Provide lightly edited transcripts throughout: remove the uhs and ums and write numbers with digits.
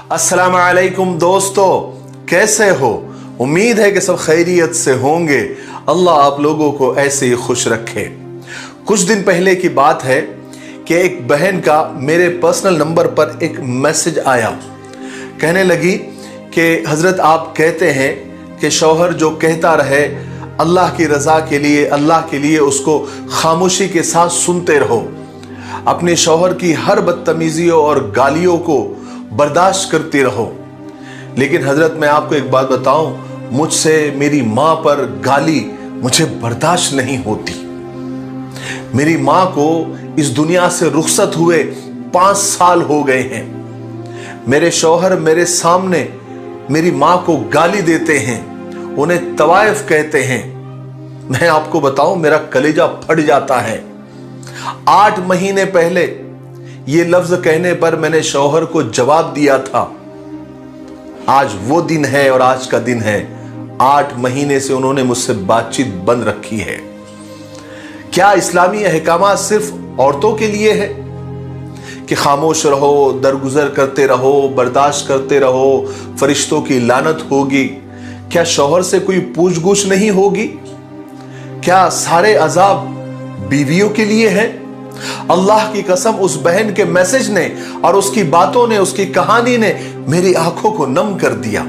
अस्सलाम वालेकुम दोस्तों, कैसे हो? उम्मीद है कि सब खैरियत से होंगे। अल्लाह आप लोगों को ऐसे ही खुश रखे। कुछ दिन पहले की बात है कि एक बहन का मेरे पर्सनल नंबर पर एक मैसेज आया। कहने लगी कि हजरत आप कहते हैं कि शौहर जो कहता रहे अल्लाह की रजा के लिए, अल्लाह के लिए उसको खामोशी के साथ सुनते रहो, अपने शौहर की हर बदतमीजियों और गालियों को बर्दाश्त करती रहो। लेकिन हजरत मैं आपको एक बात बताऊं, मुझसे मेरी मां पर गाली मुझे बर्दाश्त नहीं होती। मेरी मां को इस दुनिया से रुखसत हुए 5 साल हो गए हैं। मेरे शौहर मेरे सामने मेरी मां को गाली देते हैं, उन्हें तवायफ कहते हैं। मैं आपको बताऊं, मेरा कलेजा फट जाता है। 8 महीने पहले ये लफ्ज कहने पर मैंने शौहर को जवाब दिया था। आज वो दिन है और आज का दिन है। 8 महीने से उन्होंने मुझसे बातचीत बंद रखी है। क्या इस्लामी अहकाम सिर्फ औरतों के लिए है कि खामोश रहो, दरगुजर करते रहो, बर्दाश्त करते रहो, फरिश्तों की लानत होगी? क्या शौहर से कोई पूछ-गुछ नहीं होगी? क्या सारे अजाब बीवियों के लिए है? अल्लाह की कसम, उस बहन के मैसेज ने और उसकी बातों ने, उसकी कहानी ने मेरी आंखों को नम कर दिया।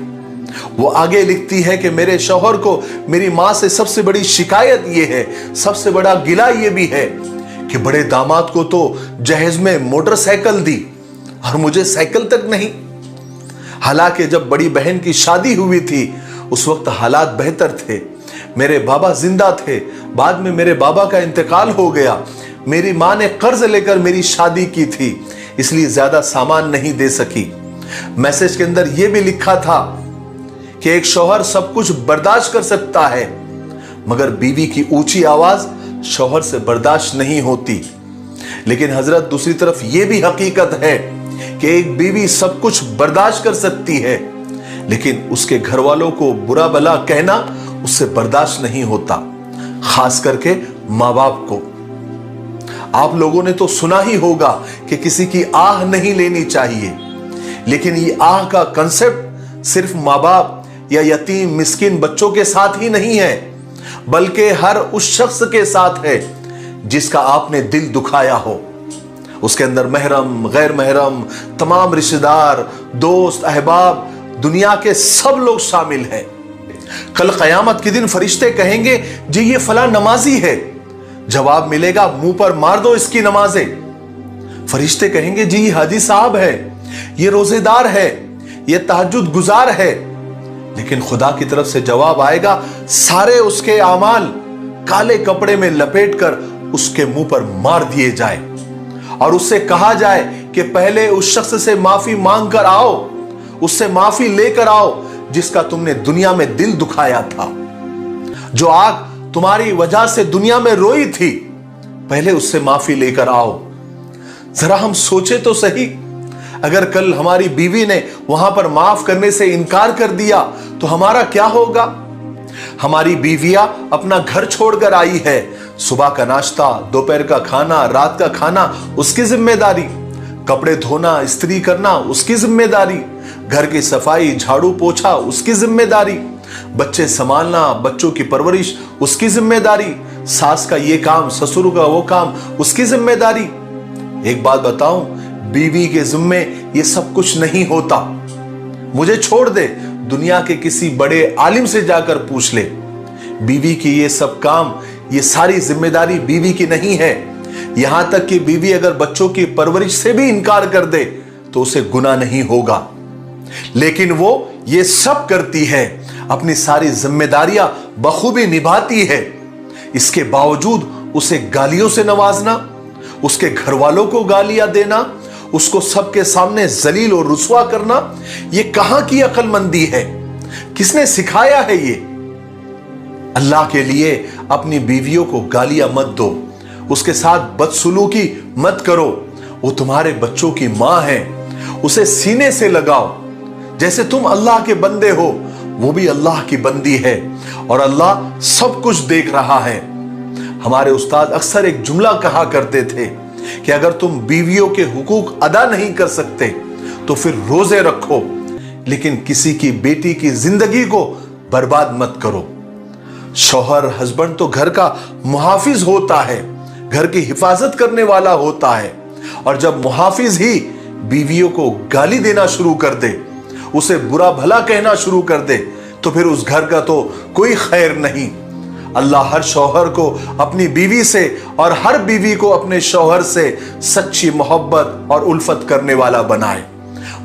वो आगे लिखती है कि मेरे शौहर को मेरी मां से सबसे बड़ी शिकायत ये है, सबसे बड़ा गिला ये भी है कि बड़े दामाद को तो जहेज में मोटरसाइकिल दी और मुझे साइकिल तक नहीं। हालांकि जब बड़ी बहन की शादी हुई थी उस वक्त हालात बेहतर थे। मेरे बाबा जिंदा थे, बाद में मेरे बाबा का इंतकाल हो गया। मेरी मां ने कर्ज लेकर मेरी शादी की थी, इसलिए ज्यादा सामान नहीं दे सकी। मैसेज के अंदर यह भी लिखा था कि एक शौहर सब कुछ बर्दाश्त कर सकता है, मगर बीवी की ऊंची आवाज शौहर से बर्दाश्त नहीं होती। लेकिन हजरत, दूसरी तरफ यह भी हकीकत है कि एक बीवी सब कुछ बर्दाश्त कर सकती है, लेकिन उसके घर वालों को बुरा भला कहना उससे बर्दाश्त नहीं होता, खास करके मां बाप को। आप लोगों ने तो सुना ही होगा कि किसी की आह नहीं लेनी चाहिए, लेकिन ये आह का कंसेप्ट सिर्फ मां बाप या यतीम मिस्किन बच्चों के साथ ही नहीं है, बल्कि हर उस शख्स के साथ है जिसका आपने दिल दुखाया हो। उसके अंदर महरम, गैर महरम, तमाम रिश्तेदार, दोस्त, अहबाब, दुनिया के सब लोग शामिल हैं। कल कयामत के दिन फरिश्ते कहेंगे जी ये फला नमाजी है, जवाब मिलेगा मुंह पर मार दो इसकी नमाजें। फरिश्ते कहेंगे जी ये हाजी साहब है, ये रोजेदार है, ये तहज्जुद गुजार है, लेकिन खुदा की तरफ से जवाब आएगा सारे उसके आमाल काले कपड़े में लपेटकर उसके मुंह पर मार दिए जाए और उससे कहा जाए कि पहले उस शख्स से माफी मांग कर आओ, उससे माफी लेकर आओ जिसका तुमने दुनिया में दिल दुखाया था। जो आग तुम्हारी वजह से दुनिया में रोई थी, पहले उससे माफी लेकर आओ। जरा हम सोचे तो सही, अगर कल हमारी बीवी ने वहां पर माफ करने से इनकार कर दिया तो हमारा क्या होगा? हमारी बीवियां अपना घर छोड़कर आई है, सुबह का नाश्ता, दोपहर का खाना, रात का खाना उसकी जिम्मेदारी, कपड़े धोना, इस्त्री करना उसकी जिम्मेदारी, घर की सफाई, झाड़ू पोछा उसकी जिम्मेदारी, बच्चे संभालना, बच्चों की परवरिश उसकी जिम्मेदारी, सास का ये काम, ससुर का वो काम उसकी जिम्मेदारी। एक बात बताऊं, बीवी के जिम्मे ये सब कुछ नहीं होता। मुझे छोड़ दे, दुनिया के किसी बड़े आलिम से जाकर पूछ ले, बीवी की ये सब काम, ये सारी जिम्मेदारी बीवी की नहीं है। यहां तक कि बीवी अगर बच्चों की परवरिश से भी इनकार कर दे तो उसे गुनाह नहीं होगा, लेकिन वो ये सब करती है, अपनी सारी जिम्मेदारियां बखूबी निभाती है। इसके बावजूद उसे गालियों से नवाजना, उसके घर वालों को गालियां देना, उसको सबके सामने जलील और रुसवा करना, यह कहां की अक्लमंदी है? किसने सिखाया है ये? अल्लाह के लिए अपनी बीवियों को गालियां मत दो, उसके साथ बदसलूकी मत करो। वो तुम्हारे बच्चों की मां है, उसे सीने से लगाओ। जैसे तुम अल्लाह के बंदे हो, वो भी अल्लाह की बंदी है और अल्लाह सब कुछ देख रहा है। हमारे उस्ताद अक्सर एक जुमला कहा करते थे कि अगर तुम बीवियों के हुकूक अदा नहीं कर सकते तो फिर रोजे रखो, लेकिन किसी की बेटी की जिंदगी को बर्बाद मत करो। शौहर हस्बैंड तो घर का मुहाफिज होता है, घर की हिफाजत करने वाला होता है, और जब मुहाफिज ही बीवियों को गाली देना शुरू कर दे, उसे बुरा भला कहना शुरू कर दे, तो फिर उस घर का तो कोई खैर नहीं। अल्लाह हर शौहर को अपनी बीवी से और हर बीवी को अपने शौहर से सच्ची मोहब्बत और उल्फत करने वाला बनाए।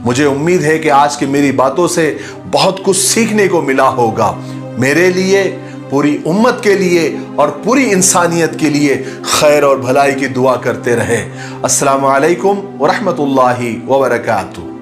मुझे उम्मीद है कि आज की मेरी बातों से बहुत कुछ सीखने को मिला होगा। मेरे लिए, पूरी उम्मत के लिए और पूरी इंसानियत के लिए खैर और भलाई की दुआ करते रहे। अस्सलामु अलैकुम व रहमतुल्लाहि व बरकातुहू।